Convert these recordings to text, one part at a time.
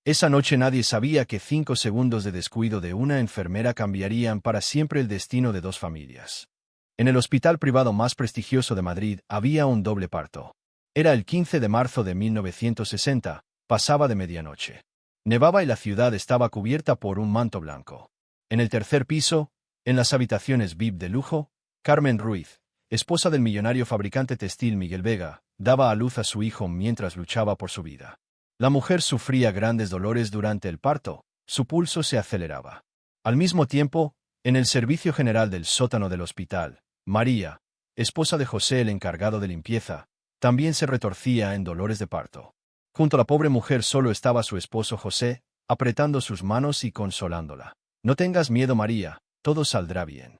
Esa noche nadie sabía que 5 segundos de descuido de una enfermera cambiarían para siempre el destino de 2 familias. En el hospital privado más prestigioso de Madrid había un doble parto. Era el 15 de marzo de 1960, pasaba de medianoche. Nevaba y la ciudad estaba cubierta por un manto blanco. En el tercer piso, en las habitaciones VIP de lujo, Carmen Ruiz, esposa del millonario fabricante textil Miguel Vega, daba a luz a su hijo mientras luchaba por su vida. La mujer sufría grandes dolores durante el parto, su pulso se aceleraba. Al mismo tiempo, en el servicio general del sótano del hospital, María, esposa de José el encargado de limpieza, también se retorcía en dolores de parto. Junto a la pobre mujer solo estaba su esposo José, apretando sus manos y consolándola. No tengas miedo, María, todo saldrá bien.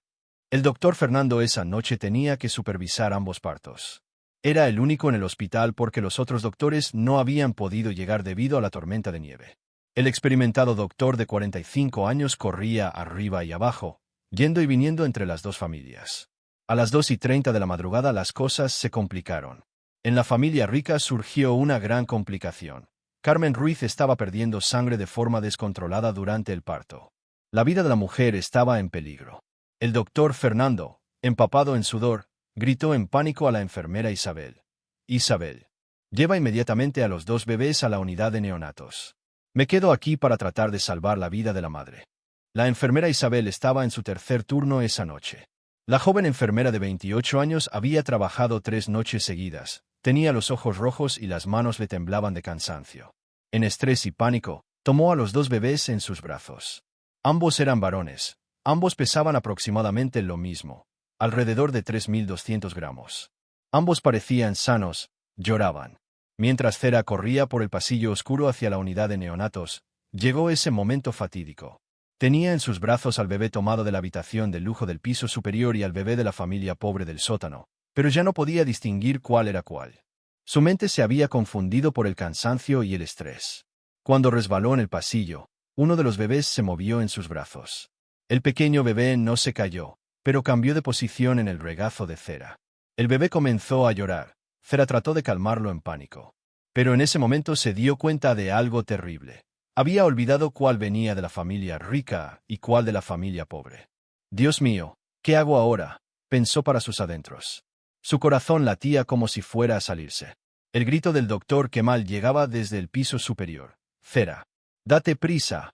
El doctor Fernando esa noche tenía que supervisar ambos partos. Era el único en el hospital porque los otros doctores no habían podido llegar debido a la tormenta de nieve. El experimentado doctor de 45 años corría arriba y abajo, yendo y viniendo entre las 2 familias. A las 2:30 de la madrugada las cosas se complicaron. En la familia rica surgió una gran complicación. Carmen Ruiz estaba perdiendo sangre de forma descontrolada durante el parto. La vida de la mujer estaba en peligro. El doctor Fernando, empapado en sudor, gritó en pánico a la enfermera Isabel. «Isabel, lleva inmediatamente a los 2 bebés a la unidad de neonatos. Me quedo aquí para tratar de salvar la vida de la madre». La enfermera Isabel estaba en su tercer turno esa noche. La joven enfermera de 28 años había trabajado 3 noches seguidas, tenía los ojos rojos y las manos le temblaban de cansancio. En estrés y pánico, tomó a los 2 bebés en sus brazos. Ambos eran varones, ambos pesaban aproximadamente lo mismo, alrededor de 3.200 gramos. Ambos parecían sanos, lloraban. Mientras Cera corría por el pasillo oscuro hacia la unidad de neonatos, llegó ese momento fatídico. Tenía en sus brazos al bebé tomado de la habitación de lujo del piso superior y al bebé de la familia pobre del sótano, pero ya no podía distinguir cuál era cuál. Su mente se había confundido por el cansancio y el estrés. Cuando resbaló en el pasillo, uno de los bebés se movió en sus brazos. El pequeño bebé no se cayó, pero cambió de posición en el regazo de Cera. El bebé comenzó a llorar. Cera trató de calmarlo en pánico. Pero en ese momento se dio cuenta de algo terrible. Había olvidado cuál venía de la familia rica y cuál de la familia pobre. «Dios mío, ¿qué hago ahora?», pensó para sus adentros. Su corazón latía como si fuera a salirse. El grito del doctor Kemal llegaba desde el piso superior. «Cera, date prisa».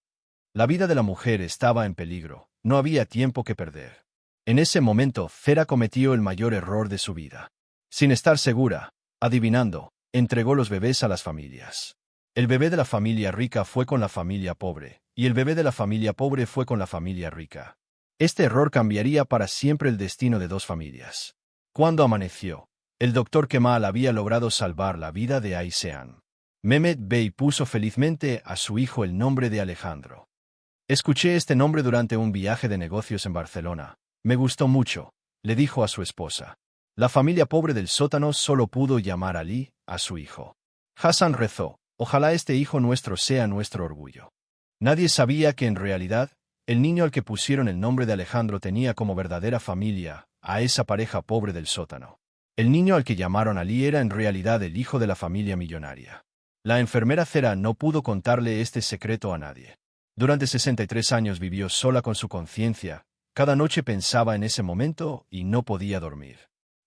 La vida de la mujer estaba en peligro, no había tiempo que perder. En ese momento, Cera cometió el mayor error de su vida. Sin estar segura, adivinando, entregó los bebés a las familias. El bebé de la familia rica fue con la familia pobre, y el bebé de la familia pobre fue con la familia rica. Este error cambiaría para siempre el destino de 2 familias. Cuando amaneció, el doctor Kemal había logrado salvar la vida de Aysean. Mehmet Bey puso felizmente a su hijo el nombre de Alejandro. «Escuché este nombre durante un viaje de negocios en Barcelona. Me gustó mucho», le dijo a su esposa. La familia pobre del sótano solo pudo llamar Ali, a su hijo. Hassan rezó: «Ojalá este hijo nuestro sea nuestro orgullo». Nadie sabía que en realidad, el niño al que pusieron el nombre de Alejandro tenía como verdadera familia a esa pareja pobre del sótano. El niño al que llamaron Ali era en realidad el hijo de la familia millonaria. La enfermera Cera no pudo contarle este secreto a nadie. Durante 63 años vivió sola con su conciencia, cada noche pensaba en ese momento y no podía dormir.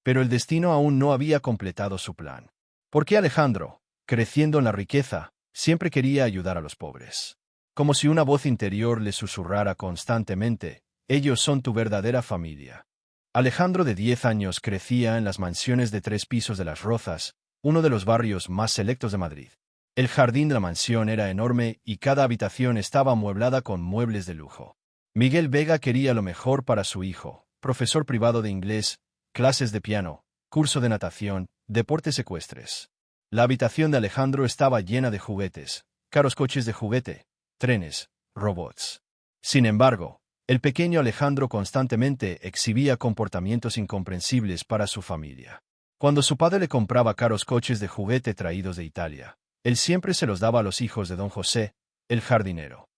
Pero el destino aún no había completado su plan. ¿Por qué Alejandro, creciendo en la riqueza, siempre quería ayudar a los pobres? Como si una voz interior le susurrara constantemente: «Ellos son tu verdadera familia». Alejandro, de 10 años, crecía en las mansiones de 3 pisos de Las Rozas, uno de los barrios más selectos de Madrid. El jardín de la mansión era enorme y cada habitación estaba amueblada con muebles de lujo. Miguel Vega quería lo mejor para su hijo: profesor privado de inglés, clases de piano, curso de natación, deportes ecuestres. La habitación de Alejandro estaba llena de juguetes, caros coches de juguete, trenes, robots. Sin embargo, el pequeño Alejandro constantemente exhibía comportamientos incomprensibles para su familia. Cuando su padre le compraba caros coches de juguete traídos de Italia, él siempre se los daba a los hijos de don José, el jardinero.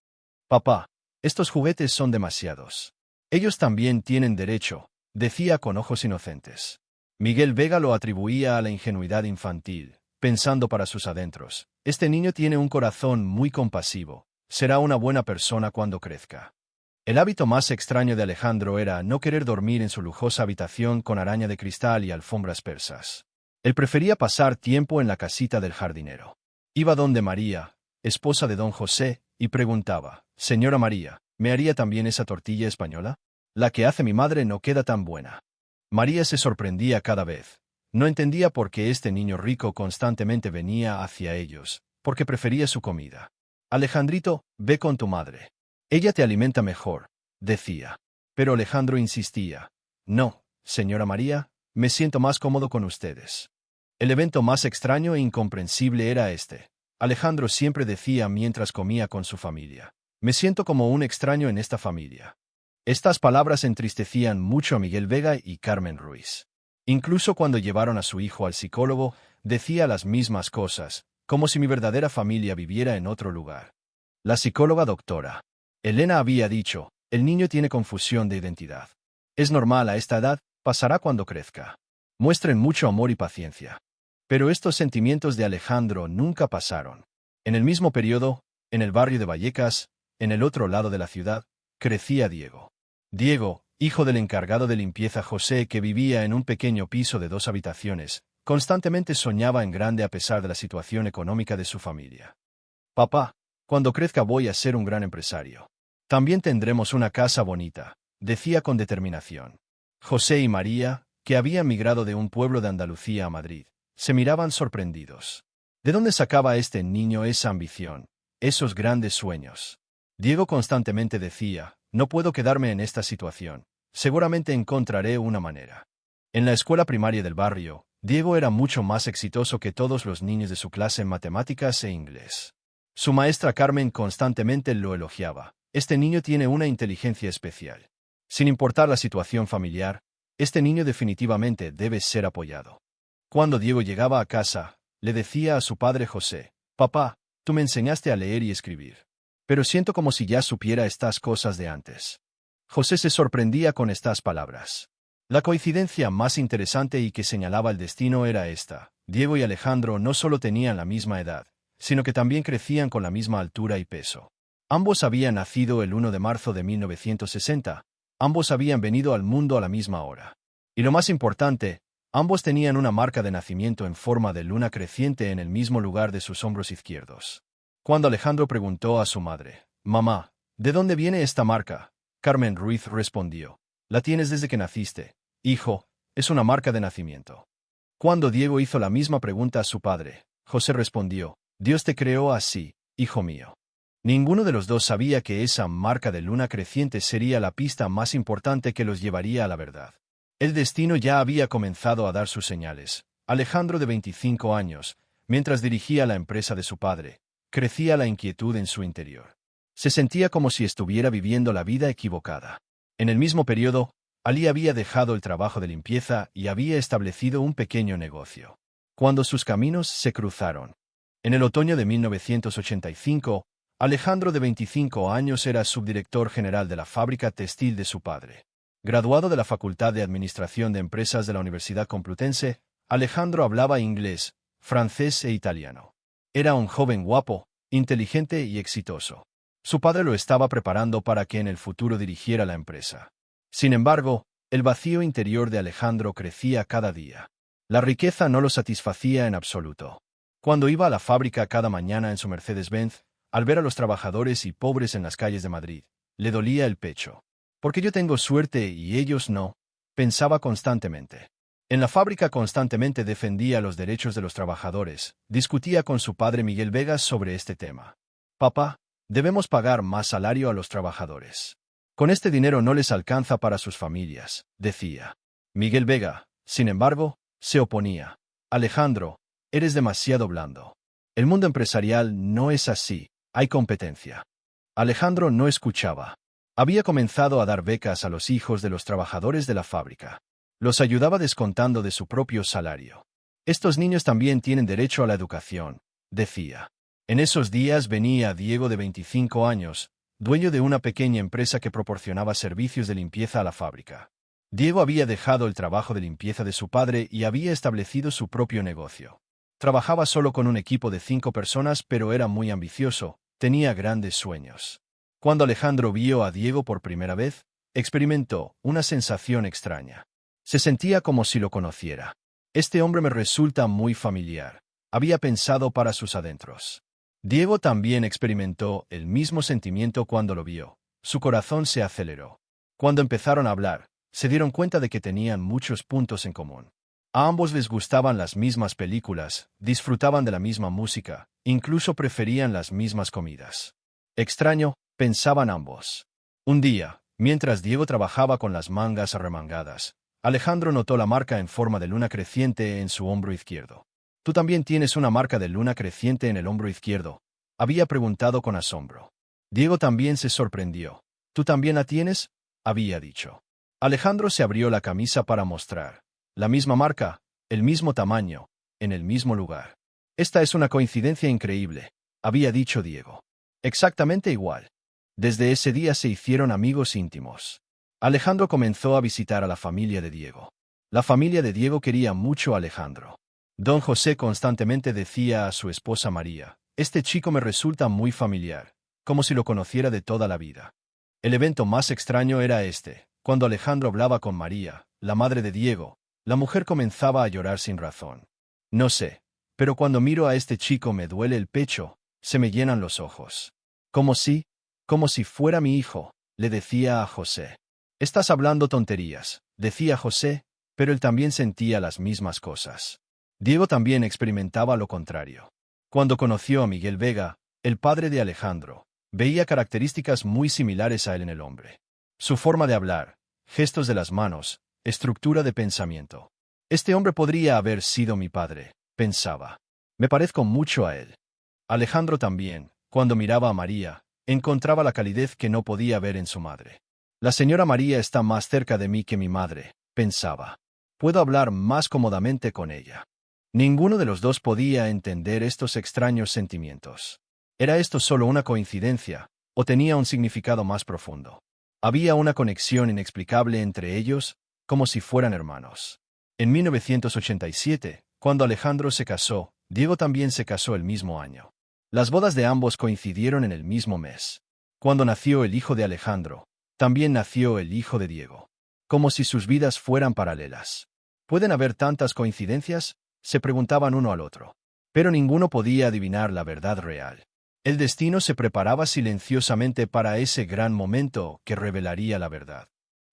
«Papá, estos juguetes son demasiados. Ellos también tienen derecho», decía con ojos inocentes. Miguel Vega lo atribuía a la ingenuidad infantil, pensando para sus adentros. Este niño tiene un corazón muy compasivo. Será una buena persona cuando crezca. El hábito más extraño de Alejandro era no querer dormir en su lujosa habitación con araña de cristal y alfombras persas. Él prefería pasar tiempo en la casita del jardinero. Iba donde María, esposa de don José, y preguntaba: «Señora María, ¿me haría también esa tortilla española? La que hace mi madre no queda tan buena». María se sorprendía cada vez. No entendía por qué este niño rico constantemente venía hacia ellos, porque prefería su comida. «Alejandrito, ve con tu madre. Ella te alimenta mejor», decía. Pero Alejandro insistía: «No, señora María, me siento más cómodo con ustedes». El evento más extraño e incomprensible era este. Alejandro siempre decía mientras comía con su familia: «Me siento como un extraño en esta familia». Estas palabras entristecían mucho a Miguel Vega y Carmen Ruiz. Incluso cuando llevaron a su hijo al psicólogo, decía las mismas cosas, como si mi verdadera familia viviera en otro lugar. La psicóloga doctora Elena había dicho: «El niño tiene confusión de identidad. Es normal a esta edad, pasará cuando crezca. Muestren mucho amor y paciencia». Pero estos sentimientos de Alejandro nunca pasaron. En el mismo periodo, en el barrio de Vallecas, en el otro lado de la ciudad, crecía Diego. Diego, hijo del encargado de limpieza José, que vivía en un pequeño piso de 2 habitaciones, constantemente soñaba en grande a pesar de la situación económica de su familia. «Papá, cuando crezca voy a ser un gran empresario. También tendremos una casa bonita», decía con determinación. José y María, que habían migrado de un pueblo de Andalucía a Madrid, se miraban sorprendidos. ¿De dónde sacaba este niño esa ambición, esos grandes sueños? Diego constantemente decía: «No puedo quedarme en esta situación. Seguramente encontraré una manera». En la escuela primaria del barrio, Diego era mucho más exitoso que todos los niños de su clase en matemáticas e inglés. Su maestra Carmen constantemente lo elogiaba: «Este niño tiene una inteligencia especial. Sin importar la situación familiar, este niño definitivamente debe ser apoyado». Cuando Diego llegaba a casa, le decía a su padre José: «Papá, tú me enseñaste a leer y escribir. Pero siento como si ya supiera estas cosas de antes». José se sorprendía con estas palabras. La coincidencia más interesante y que señalaba el destino era esta: Diego y Alejandro no solo tenían la misma edad, sino que también crecían con la misma altura y peso. Ambos habían nacido el 1 de marzo de 1960, ambos habían venido al mundo a la misma hora. Y lo más importante, ambos tenían una marca de nacimiento en forma de luna creciente en el mismo lugar de sus hombros izquierdos. Cuando Alejandro preguntó a su madre: «Mamá, ¿de dónde viene esta marca?», Carmen Ruiz respondió: «La tienes desde que naciste, hijo, es una marca de nacimiento». Cuando Diego hizo la misma pregunta a su padre, José respondió: «Dios te creó así, hijo mío». Ninguno de los dos sabía que esa marca de luna creciente sería la pista más importante que los llevaría a la verdad. El destino ya había comenzado a dar sus señales. Alejandro, de 25 años, mientras dirigía la empresa de su padre, crecía la inquietud en su interior. Se sentía como si estuviera viviendo la vida equivocada. En el mismo periodo, Ali había dejado el trabajo de limpieza y había establecido un pequeño negocio. Cuando sus caminos se cruzaron. En el otoño de 1985, Alejandro, de 25 años, era subdirector general de la fábrica textil de su padre. Graduado de la Facultad de Administración de Empresas de la Universidad Complutense, Alejandro hablaba inglés, francés e italiano. Era un joven guapo, inteligente y exitoso. Su padre lo estaba preparando para que en el futuro dirigiera la empresa. Sin embargo, el vacío interior de Alejandro crecía cada día. La riqueza no lo satisfacía en absoluto. Cuando iba a la fábrica cada mañana en su Mercedes-Benz, al ver a los trabajadores y pobres en las calles de Madrid, le dolía el pecho. «¿Por qué yo tengo suerte y ellos no?», pensaba constantemente. En la fábrica constantemente defendía los derechos de los trabajadores, discutía con su padre Miguel Vegas sobre este tema. «Papá, debemos pagar más salario a los trabajadores. Con este dinero no les alcanza para sus familias», decía. Miguel Vega, sin embargo, se oponía. «Alejandro, eres demasiado blando. El mundo empresarial no es así, hay competencia». Alejandro no escuchaba. Había comenzado a dar becas a los hijos de los trabajadores de la fábrica. Los ayudaba descontando de su propio salario. «Estos niños también tienen derecho a la educación», decía. En esos días venía Diego, de 25 años, dueño de una pequeña empresa que proporcionaba servicios de limpieza a la fábrica. Diego había dejado el trabajo de limpieza de su padre y había establecido su propio negocio. Trabajaba solo con un equipo de 5 personas, pero era muy ambicioso, tenía grandes sueños. Cuando Alejandro vio a Diego por primera vez, experimentó una sensación extraña. Se sentía como si lo conociera. Este hombre me resulta muy familiar, había pensado para sus adentros. Diego también experimentó el mismo sentimiento cuando lo vio. Su corazón se aceleró. Cuando empezaron a hablar, se dieron cuenta de que tenían muchos puntos en común. A ambos les gustaban las mismas películas, disfrutaban de la misma música, incluso preferían las mismas comidas. Extraño, pensaban ambos. Un día, mientras Diego trabajaba con las mangas arremangadas, Alejandro notó la marca en forma de luna creciente en su hombro izquierdo. «¿Tú también tienes una marca de luna creciente en el hombro izquierdo?», había preguntado con asombro. Diego también se sorprendió. «¿Tú también la tienes?», había dicho. Alejandro se abrió la camisa para mostrar. La misma marca, el mismo tamaño, en el mismo lugar. «Esta es una coincidencia increíble», había dicho Diego. «Exactamente igual». Desde ese día se hicieron amigos íntimos. Alejandro comenzó a visitar a la familia de Diego. La familia de Diego quería mucho a Alejandro. Don José constantemente decía a su esposa María: «Este chico me resulta muy familiar», como si lo conociera de toda la vida. El evento más extraño era este: cuando Alejandro hablaba con María, la madre de Diego, la mujer comenzaba a llorar sin razón. «No sé, pero cuando miro a este chico me duele el pecho, se me llenan los ojos. Como si fuera mi hijo», le decía a José. «Estás hablando tonterías», decía José, pero él también sentía las mismas cosas. Diego también experimentaba lo contrario. Cuando conoció a Miguel Vega, el padre de Alejandro, veía características muy similares a él en el hombre. Su forma de hablar, gestos de las manos, estructura de pensamiento. «Este hombre podría haber sido mi padre», pensaba. «Me parezco mucho a él». Alejandro también, cuando miraba a María, encontraba la calidez que no podía ver en su madre. «La señora María está más cerca de mí que mi madre», pensaba. «Puedo hablar más cómodamente con ella». Ninguno de los dos podía entender estos extraños sentimientos. ¿Era esto solo una coincidencia, o tenía un significado más profundo? Había una conexión inexplicable entre ellos, como si fueran hermanos. En 1987, cuando Alejandro se casó, Diego también se casó el mismo año. Las bodas de ambos coincidieron en el mismo mes. Cuando nació el hijo de Alejandro, también nació el hijo de Diego. Como si sus vidas fueran paralelas. ¿Pueden haber tantas coincidencias?, se preguntaban uno al otro. Pero ninguno podía adivinar la verdad real. El destino se preparaba silenciosamente para ese gran momento que revelaría la verdad.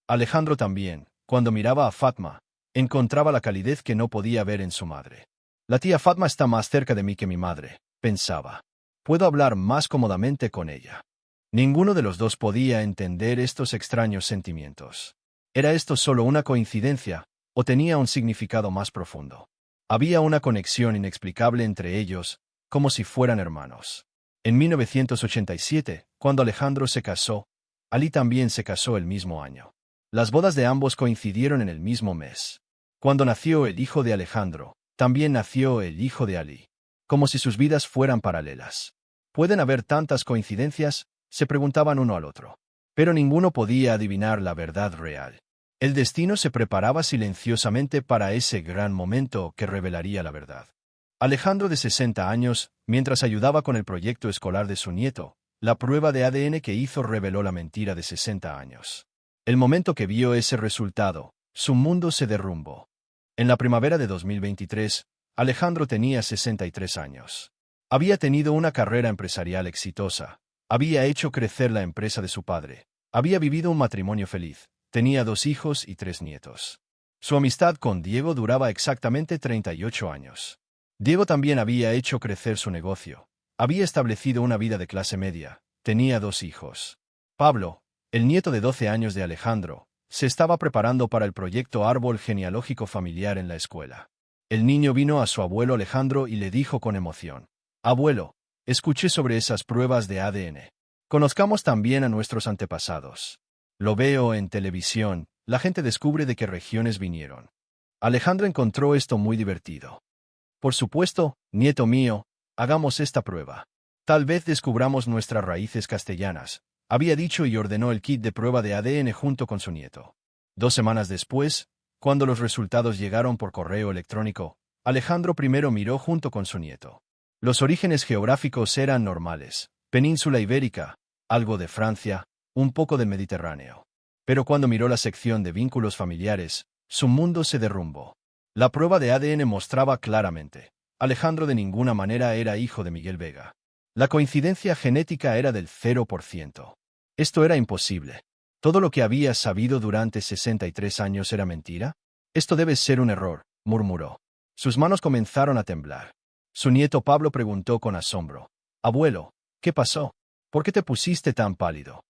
Alejandro también, cuando miraba a Fatma, encontraba la calidez que no podía ver en su madre. «La tía Fatma está más cerca de mí que mi madre», pensaba. «Puedo hablar más cómodamente con ella». Ninguno de los dos podía entender estos extraños sentimientos. ¿Era esto solo una coincidencia, o tenía un significado más profundo? Había una conexión inexplicable entre ellos, como si fueran hermanos. En 1987, cuando Alejandro se casó, Ali también se casó el mismo año. Las bodas de ambos coincidieron en el mismo mes. Cuando nació el hijo de Alejandro, también nació el hijo de Ali. Como si sus vidas fueran paralelas. ¿Pueden haber tantas coincidencias?, se preguntaban uno al otro. Pero ninguno podía adivinar la verdad real. El destino se preparaba silenciosamente para ese gran momento que revelaría la verdad. Alejandro, de 60 años, mientras ayudaba con el proyecto escolar de su nieto, la prueba de ADN que hizo reveló la mentira de 60 años. El momento que vio ese resultado, su mundo se derrumbó. En la primavera de 2023, Alejandro tenía 63 años. Había tenido una carrera empresarial exitosa, había hecho crecer la empresa de su padre, había vivido un matrimonio feliz. Tenía 2 hijos y 3 nietos. Su amistad con Diego duraba exactamente 38 años. Diego también había hecho crecer su negocio. Había establecido una vida de clase media. Tenía 2 hijos. Pablo, el nieto de 12 años de Alejandro, se estaba preparando para el proyecto árbol genealógico familiar en la escuela. El niño vino a su abuelo Alejandro y le dijo con emoción: «Abuelo, escuché sobre esas pruebas de ADN. Conozcamos también a nuestros antepasados. Lo veo en televisión, la gente descubre de qué regiones vinieron». Alejandro encontró esto muy divertido. «Por supuesto, nieto mío, hagamos esta prueba. Tal vez descubramos nuestras raíces castellanas», había dicho, y ordenó el kit de prueba de ADN junto con su nieto. 2 semanas después, cuando los resultados llegaron por correo electrónico, Alejandro primero miró junto con su nieto. Los orígenes geográficos eran normales. Península Ibérica, algo de Francia, un poco del Mediterráneo. Pero cuando miró la sección de vínculos familiares, su mundo se derrumbó. La prueba de ADN mostraba claramente. Alejandro de ninguna manera era hijo de Miguel Vega. La coincidencia genética era del 0%. Esto era imposible. ¿Todo lo que había sabido durante 63 años era mentira? Esto debe ser un error, murmuró. Sus manos comenzaron a temblar. Su nieto Pablo preguntó con asombro. Abuelo, ¿qué pasó? ¿Por qué te pusiste tan pálido?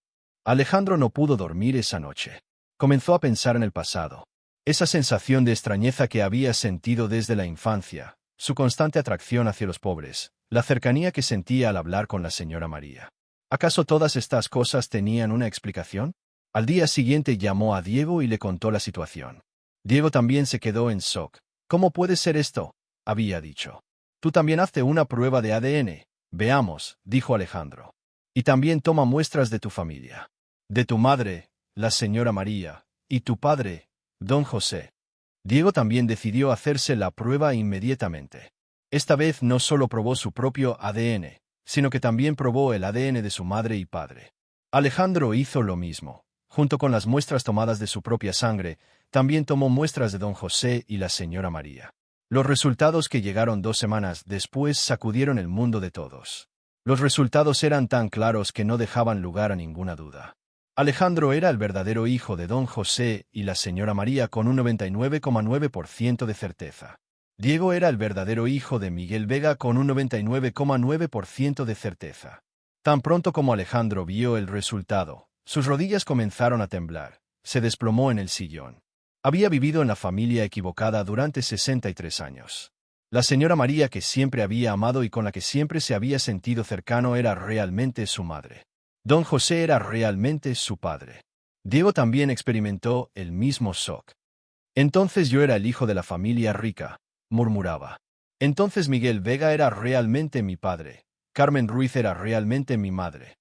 Alejandro no pudo dormir esa noche. Comenzó a pensar en el pasado. Esa sensación de extrañeza que había sentido desde la infancia, su constante atracción hacia los pobres, la cercanía que sentía al hablar con la señora María. ¿Acaso todas estas cosas tenían una explicación? Al día siguiente llamó a Diego y le contó la situación. Diego también se quedó en shock. ¿Cómo puede ser esto? Había dicho. Tú también hazte una prueba de ADN. Veamos, dijo Alejandro. Y también toma muestras de tu familia. De tu madre, la señora María, y tu padre, don José. Diego también decidió hacerse la prueba inmediatamente. Esta vez no solo probó su propio ADN, sino que también probó el ADN de su madre y padre. Alejandro hizo lo mismo. Junto con las muestras tomadas de su propia sangre, también tomó muestras de don José y la señora María. Los resultados que llegaron 2 semanas después sacudieron el mundo de todos. Los resultados eran tan claros que no dejaban lugar a ninguna duda. Alejandro era el verdadero hijo de don José y la señora María con un 99,9% de certeza. Diego era el verdadero hijo de Miguel Vega con un 99,9% de certeza. Tan pronto como Alejandro vio el resultado, sus rodillas comenzaron a temblar, se desplomó en el sillón. Había vivido en la familia equivocada durante 63 años. La señora María que siempre había amado y con la que siempre se había sentido cercano era realmente su madre. Don José era realmente su padre. Diego también experimentó el mismo shock. Entonces yo era el hijo de la familia rica, murmuraba. Entonces Miguel Vega era realmente mi padre, Carmen Ruiz era realmente mi madre.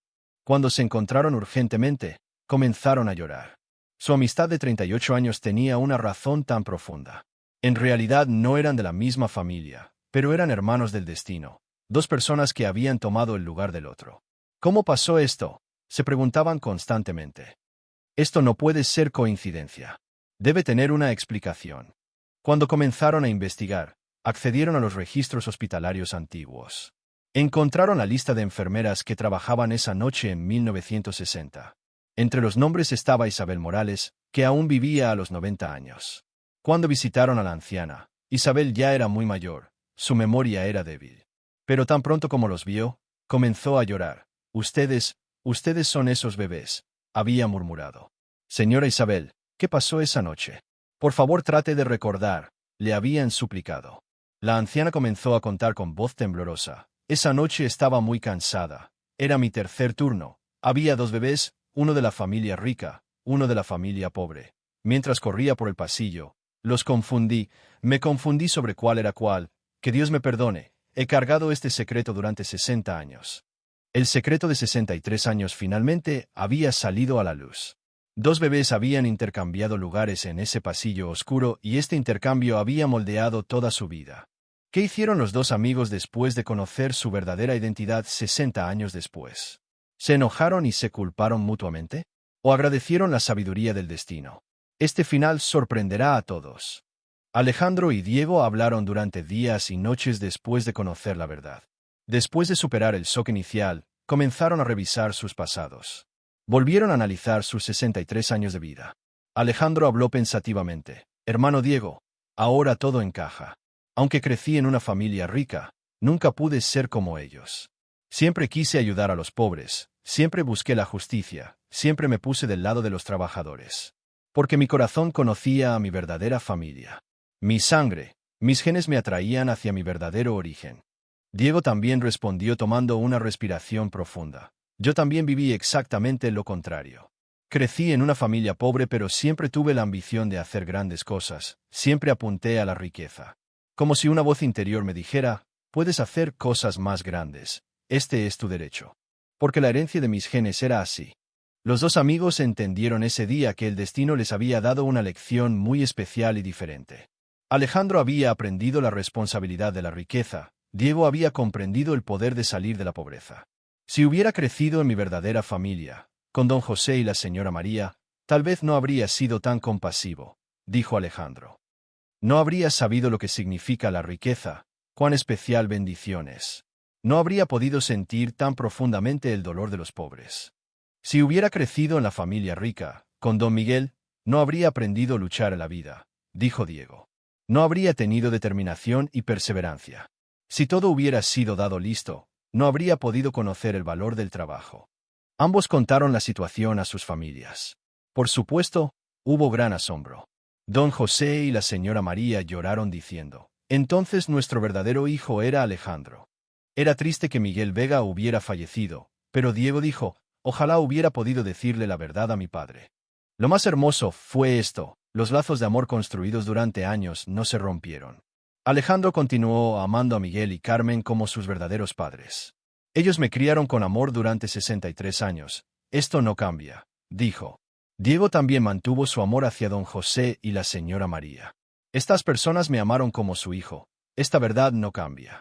Cuando se encontraron urgentemente, comenzaron a llorar. Su amistad de 38 años tenía una razón tan profunda. En realidad no eran de la misma familia, pero eran hermanos del destino, 2 personas que habían tomado el lugar del otro. ¿Cómo pasó esto? Se preguntaban constantemente. Esto no puede ser coincidencia. Debe tener una explicación. Cuando comenzaron a investigar, accedieron a los registros hospitalarios antiguos. Encontraron la lista de enfermeras que trabajaban esa noche en 1960. Entre los nombres estaba Isabel Morales, que aún vivía a los 90 años. Cuando visitaron a la anciana, Isabel ya era muy mayor, su memoria era débil. Pero tan pronto como los vio, comenzó a llorar. Ustedes son esos bebés, había murmurado. Señora Isabel, ¿qué pasó esa noche? Por favor trate de recordar, le habían suplicado. La anciana comenzó a contar con voz temblorosa. Esa noche estaba muy cansada. Era mi tercer turno. Había 2 bebés, uno de la familia rica, uno de la familia pobre. Mientras corría por el pasillo, los confundí, me confundí sobre cuál era cuál. Que Dios me perdone, he cargado este secreto durante 60 años. El secreto de 63 años finalmente había salido a la luz. 2 bebés habían intercambiado lugares en ese pasillo oscuro y este intercambio había moldeado toda su vida. ¿Qué hicieron los 2 amigos después de conocer su verdadera identidad 60 años después? ¿Se enojaron y se culparon mutuamente? ¿O agradecieron la sabiduría del destino? Este final sorprenderá a todos. Alejandro y Diego hablaron durante días y noches después de conocer la verdad. Después de superar el shock inicial, comenzaron a revisar sus pasados. Volvieron a analizar sus 63 años de vida. Alejandro habló pensativamente. Hermano Diego, ahora todo encaja. Aunque crecí en una familia rica, nunca pude ser como ellos. Siempre quise ayudar a los pobres, siempre busqué la justicia, siempre me puse del lado de los trabajadores. Porque mi corazón conocía a mi verdadera familia. Mi sangre, mis genes me atraían hacia mi verdadero origen. Diego también respondió tomando una respiración profunda. Yo también viví exactamente lo contrario. Crecí en una familia pobre pero siempre tuve la ambición de hacer grandes cosas, siempre apunté a la riqueza. Como si una voz interior me dijera, puedes hacer cosas más grandes, este es tu derecho. Porque la herencia de mis genes era así. Los 2 amigos entendieron ese día que el destino les había dado una lección muy especial y diferente. Alejandro había aprendido la responsabilidad de la riqueza, Diego había comprendido el poder de salir de la pobreza. Si hubiera crecido en mi verdadera familia, con don José y la señora María, tal vez no habría sido tan compasivo, dijo Alejandro. No habría sabido lo que significa la riqueza, cuán especial bendición es. No habría podido sentir tan profundamente el dolor de los pobres. Si hubiera crecido en la familia rica, con don Miguel, no habría aprendido a luchar en la vida, dijo Diego. No habría tenido determinación y perseverancia. Si todo hubiera sido dado listo, no habría podido conocer el valor del trabajo. Ambos contaron la situación a sus familias. Por supuesto, hubo gran asombro. Don José y la señora María lloraron diciendo, entonces nuestro verdadero hijo era Alejandro. Era triste que Miguel Vega hubiera fallecido, pero Diego dijo, ojalá hubiera podido decirle la verdad a mi padre. Lo más hermoso fue esto, los lazos de amor construidos durante años no se rompieron. Alejandro continuó amando a Miguel y Carmen como sus verdaderos padres. Ellos me criaron con amor durante 63 años. Esto no cambia, dijo. Diego también mantuvo su amor hacia don José y la señora María. Estas personas me amaron como su hijo. Esta verdad no cambia.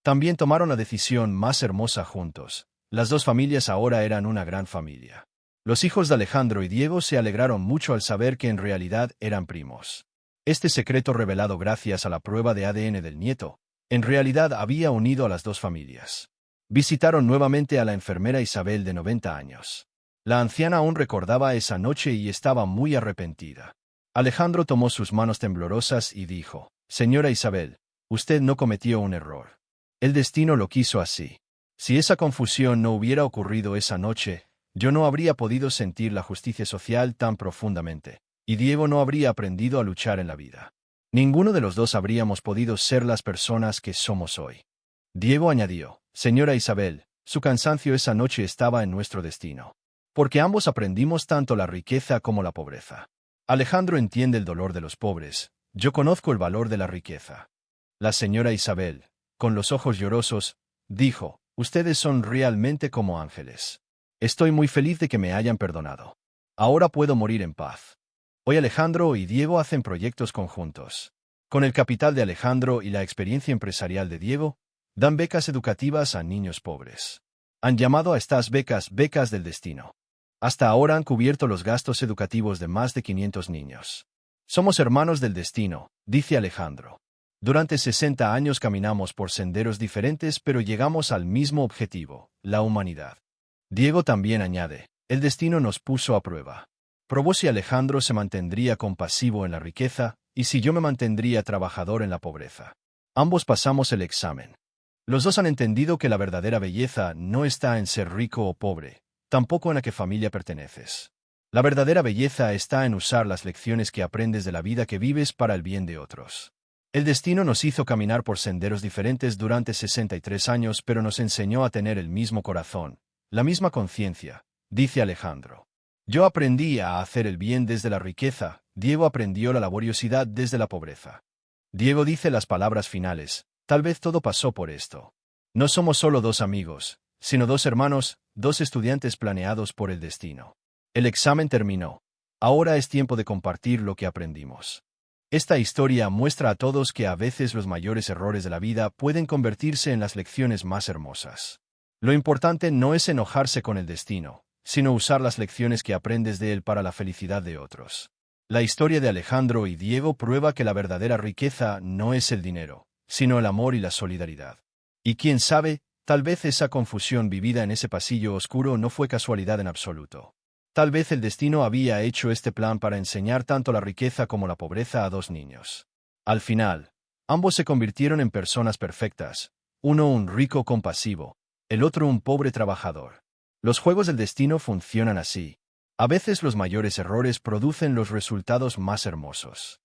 También tomaron la decisión más hermosa juntos. Las dos familias ahora eran una gran familia. Los hijos de Alejandro y Diego se alegraron mucho al saber que en realidad eran primos. Este secreto revelado gracias a la prueba de ADN del nieto, en realidad había unido a las dos familias. Visitaron nuevamente a la enfermera Isabel de 90 años. La anciana aún recordaba esa noche y estaba muy arrepentida. Alejandro tomó sus manos temblorosas y dijo, Señora Isabel, usted no cometió un error. El destino lo quiso así. Si esa confusión no hubiera ocurrido esa noche, yo no habría podido sentir la justicia social tan profundamente, y Diego no habría aprendido a luchar en la vida. Ninguno de los dos habríamos podido ser las personas que somos hoy. Diego añadió, Señora Isabel, su cansancio esa noche estaba en nuestro destino. Porque ambos aprendimos tanto la riqueza como la pobreza. Alejandro entiende el dolor de los pobres, yo conozco el valor de la riqueza. La señora Isabel, con los ojos llorosos, dijo, ustedes son realmente como ángeles. Estoy muy feliz de que me hayan perdonado. Ahora puedo morir en paz. Hoy Alejandro y Diego hacen proyectos conjuntos. Con el capital de Alejandro y la experiencia empresarial de Diego, dan becas educativas a niños pobres. Han llamado a estas becas becas del destino. Hasta ahora han cubierto los gastos educativos de más de 500 niños. Somos hermanos del destino, dice Alejandro. Durante 60 años caminamos por senderos diferentes pero llegamos al mismo objetivo, la humanidad. Diego también añade, el destino nos puso a prueba. Probó si Alejandro se mantendría compasivo en la riqueza y si yo me mantendría trabajador en la pobreza. Ambos pasamos el examen. Los dos han entendido que la verdadera belleza no está en ser rico o pobre, tampoco en a qué familia perteneces. La verdadera belleza está en usar las lecciones que aprendes de la vida que vives para el bien de otros. El destino nos hizo caminar por senderos diferentes durante 63 años, pero nos enseñó a tener el mismo corazón, la misma conciencia, dice Alejandro. Yo aprendí a hacer el bien desde la riqueza, Diego aprendió la laboriosidad desde la pobreza. Diego dice las palabras finales, tal vez todo pasó por esto. No somos solo dos amigos, sino dos hermanos, dos estudiantes planeados por el destino. El examen terminó. Ahora es tiempo de compartir lo que aprendimos. Esta historia muestra a todos que a veces los mayores errores de la vida pueden convertirse en las lecciones más hermosas. Lo importante no es enojarse con el destino, sino usar las lecciones que aprendes de él para la felicidad de otros. La historia de Alejandro y Diego prueba que la verdadera riqueza no es el dinero, sino el amor y la solidaridad. Y quién sabe, tal vez esa confusión vivida en ese pasillo oscuro no fue casualidad en absoluto. Tal vez el destino había hecho este plan para enseñar tanto la riqueza como la pobreza a dos niños. Al final, ambos se convirtieron en personas perfectas, uno un rico compasivo, el otro un pobre trabajador. Los juegos del destino funcionan así. A veces los mayores errores producen los resultados más hermosos.